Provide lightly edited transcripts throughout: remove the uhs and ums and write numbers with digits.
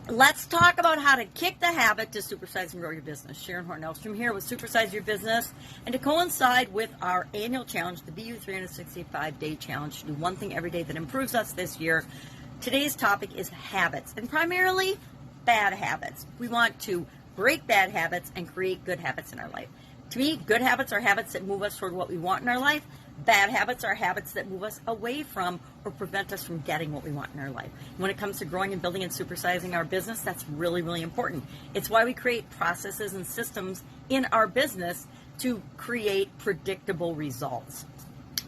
Let's talk about how to kick the habit to supersize and grow your business. Sharon Horne-Ellstrom here with Supersize Your Business. And to coincide with our annual challenge, the BU 365-day challenge, to do one thing every day that improves us this year, today's topic is habits, and primarily bad habits. We want to break bad habits and create good habits in our life. To me, good habits are habits that move us toward what we want in our life. Bad habits are habits that move us away from or prevent us from getting what we want in our life. When it comes to growing and building and supersizing our business, that's really, really important. It's why we create processes and systems in our business to create predictable results.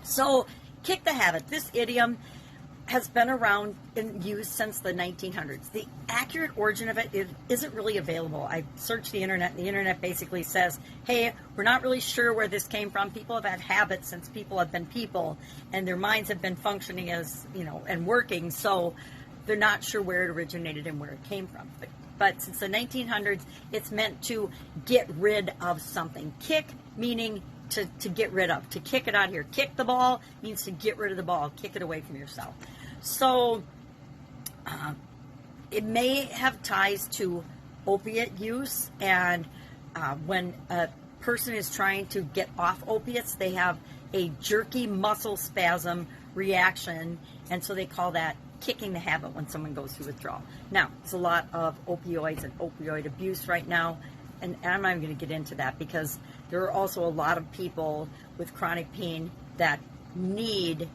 So, kick the habit. This idiom has been around in use since the 1900s. The accurate origin of it isn't really available. I searched the internet, and the internet basically says, hey, we're not really sure where this came from. People have had habits since people have been people, and their minds have been functioning as, and working, so they're not sure where it originated and where it came from. But since the 1900s, it's meant to get rid of something. Kick meaning to get rid of, to kick it out of here. Kick the ball means to get rid of the ball, kick it away from yourself. So it may have ties to opiate use, and when a person is trying to get off opiates, they have a jerky muscle spasm reaction, and so they call that kicking the habit when someone goes through withdrawal. Now, there's a lot of opioids and opioid abuse right now, and I'm not even going to get into that because there are also a lot of people with chronic pain that need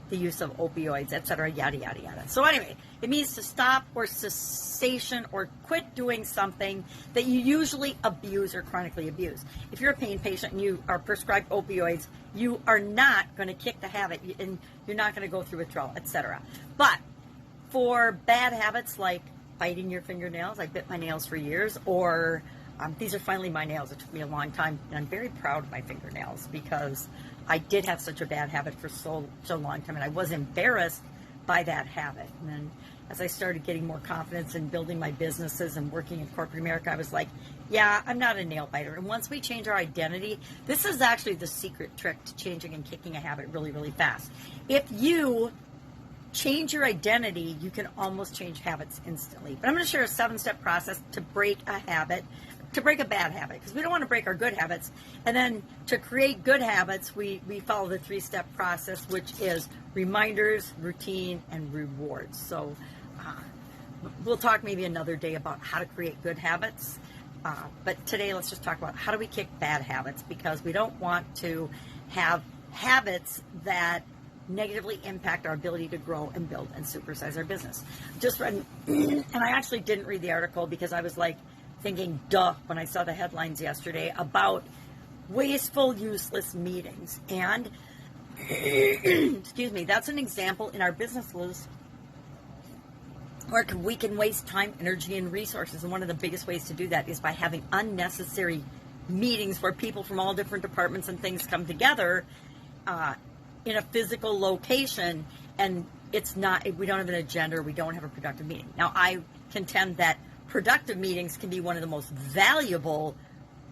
the use of opioids, etc., yada, yada, yada. So anyway, it means to stop or cessation or quit doing something that you usually abuse or chronically abuse. If you're a pain patient and you are prescribed opioids, you are not going to kick the habit, and you're not going to go through withdrawal, etc. But for bad habits like biting your fingernails, I bit my nails for years, or these are finally my nails. It took me a long time, and I'm very proud of my fingernails because I did have such a bad habit for so long time, and I was embarrassed by that habit. And then as I started getting more confidence in building my businesses and working in corporate America, I was like, yeah, I'm not a nail biter. And once we change our identity, this is actually the secret trick to changing and kicking a habit really, really fast. If you change your identity, you can almost change habits instantly. But I'm going to share a 7-step process to break a habit, to break a bad habit, because we don't want to break our good habits. And then to create good habits, we follow the 3-step process, which is reminders, routine, and rewards. So we'll talk maybe another day about how to create good habits. But today, let's just talk about how do we kick bad habits, because we don't want to have habits that negatively impact our ability to grow and build and supersize our business. Just read, and I actually didn't read the article because I was like thinking, duh, when I saw the headlines yesterday about wasteful, useless meetings. And, excuse me, that's an example in our businesses where we can waste time, energy, and resources. And one of the biggest ways to do that is by having unnecessary meetings where people from all different departments and things come together in a physical location, and we don't have an agenda, or we don't have a productive meeting. Now, I contend that productive meetings can be one of the most valuable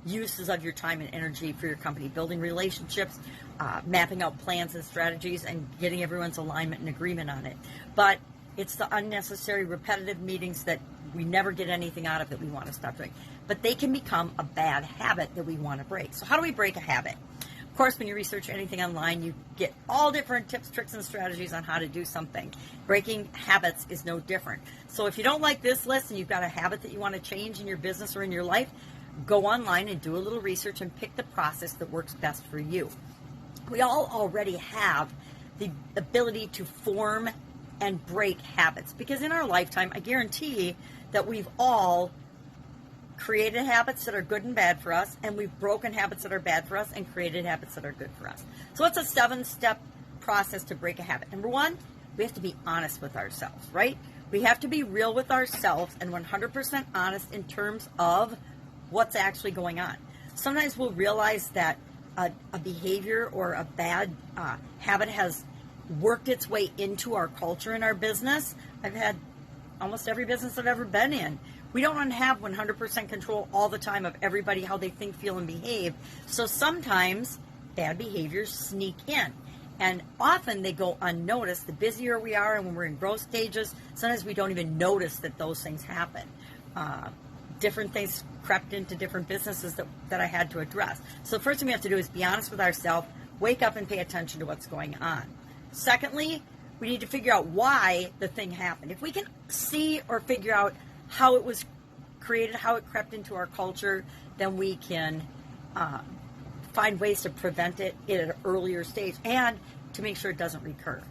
uses of your time and energy for your company, building relationships, mapping out plans and strategies, and getting everyone's alignment and agreement on it. But it's the unnecessary, repetitive meetings that we never get anything out of that we want to stop doing. But they can become a bad habit that we want to break. So how do we break a habit? Of course, when you research anything online, you get all different tips, tricks, and strategies on how to do something. Breaking habits is no different. So if you don't like this list and you've got a habit that you want to change in your business or in your life, go online and do a little research and pick the process that works best for you. We all already have the ability to form and break habits, because in our lifetime, I guarantee that we've all created habits that are good and bad for us, and we've broken habits that are bad for us and created habits that are good for us. So it's a 7-step process to break a habit. Number 1, we have to be honest with ourselves, right? We have to be real with ourselves and 100% honest in terms of what's actually going on. Sometimes we'll realize that a behavior or a bad habit has worked its way into our culture in our business. I've had almost every business I've ever been in. We don't have 100% control all the time of everybody, how they think, feel, and behave. So sometimes bad behaviors sneak in. And often they go unnoticed. The busier we are and when we're in growth stages, sometimes we don't even notice that those things happen. Different things crept into different businesses that I had to address. So the first thing we have to do is be honest with ourselves, wake up and pay attention to what's going on. Secondly, we need to figure out why the thing happened. If we can see or figure out how it was created, how it crept into our culture, then we can find ways to prevent it at an earlier stage and to make sure it doesn't recur.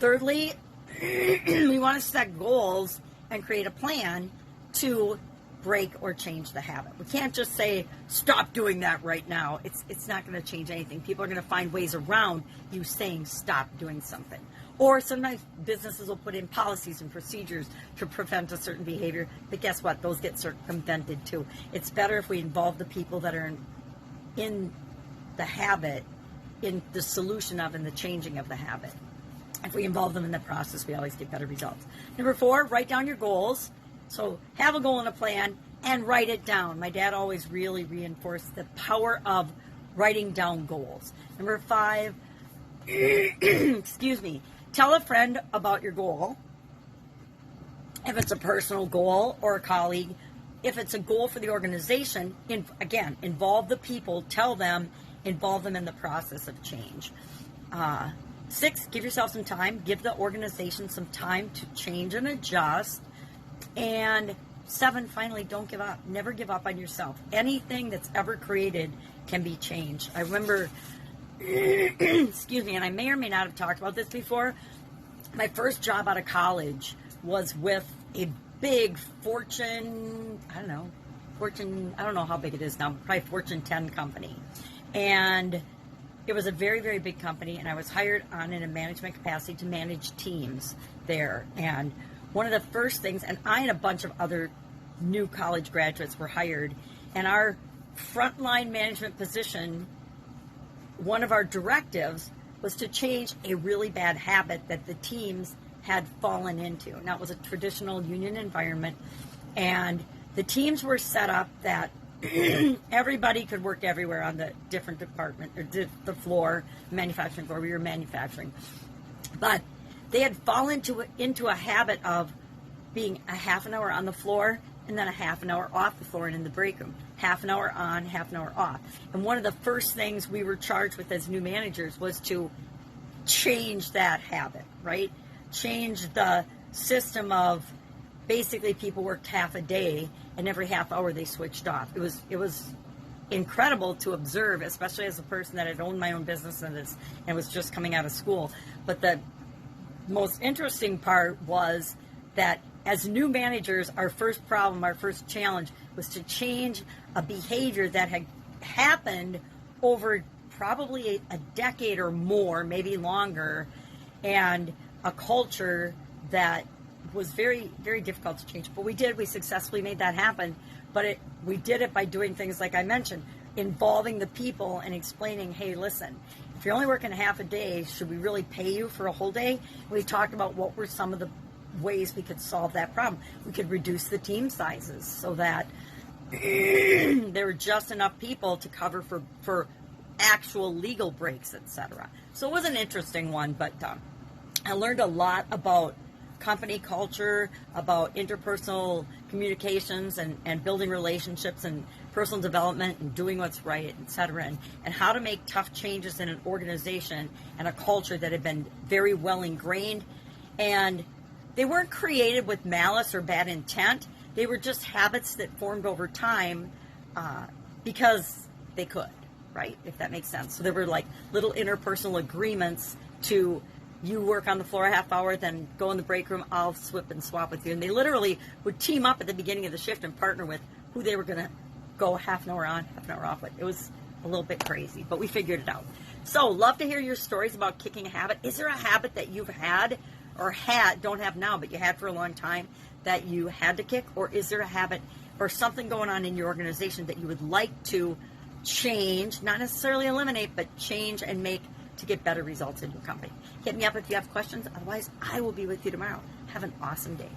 Thirdly, we want to set goals and create a plan to break or change the habit. We can't just say, stop doing that right now. It's not going to change anything. People are going to find ways around you saying stop doing something. Or sometimes businesses will put in policies and procedures to prevent a certain behavior, but guess what? Those get circumvented too. It's better if we involve the people that are in the habit, in the solution of and the changing of the habit. If we involve them in the process, we always get better results. Number 4, write down your goals. So have a goal and a plan and write it down. My dad always really reinforced the power of writing down goals. Number 5, excuse me, tell a friend about your goal. If it's a personal goal or a colleague, if it's a goal for the organization, again, involve the people, tell them, involve them in the process of change. 6, give yourself some time. Give the organization some time to change and adjust. And 7, finally, don't give up. Never give up on yourself. Anything that's ever created can be changed. I remember, excuse me, and I may or may not have talked about this before, my first job out of college was with a big Fortune, I don't know how big it is now, probably Fortune 10 company. And it was a very, very big company, and I was hired on in a management capacity to manage teams there. And one of the first things, and I and a bunch of other new college graduates were hired, and our frontline management position, one of our directives was to change a really bad habit that the teams had fallen into. Now, it was a traditional union environment, and the teams were set up that everybody could work everywhere on the different department, or the floor, manufacturing floor, we were manufacturing. But they had fallen into a habit of being a half an hour on the floor and then a half an hour off the floor and in the break room. Half an hour on, half an hour off. And one of the first things we were charged with as new managers was to change that habit, right? Change the system of basically people worked half a day and every half hour they switched off. It was incredible to observe, especially as a person that had owned my own business and was just coming out of school. But the most interesting part was that as new managers, our first problem, our first challenge was to change a behavior that had happened over probably a decade or more, maybe longer, and a culture that was very, very difficult to change. But we successfully made that happen. But we did it by doing things like I mentioned, involving the people and explaining, hey, listen, if you're only working half a day, should we really pay you for a whole day? We talked about what were some of the ways we could solve that problem. We could reduce the team sizes so that there were just enough people to cover for actual legal breaks, etc. So it was an interesting one, but I learned a lot about company culture, about interpersonal communications and building relationships and personal development and doing what's right, etc., and how to make tough changes in an organization and a culture that had been very well ingrained. And they weren't created with malice or bad intent. They were just habits that formed over time because they could, right? If that makes sense. So there were like little interpersonal agreements to, you work on the floor a half hour, then go in the break room, I'll swip and swap with you. And they literally would team up at the beginning of the shift and partner with who they were going to go half an hour on, half an hour off with. It was a little bit crazy, but we figured it out. So love to hear your stories about kicking a habit. Is there a habit that you've had or don't have now, but you had for a long time that you had to kick? Or is there a habit or something going on in your organization that you would like to change, not necessarily eliminate, but change and make to get better results in your company? Hit me up if you have questions. Otherwise, I will be with you tomorrow. Have an awesome day.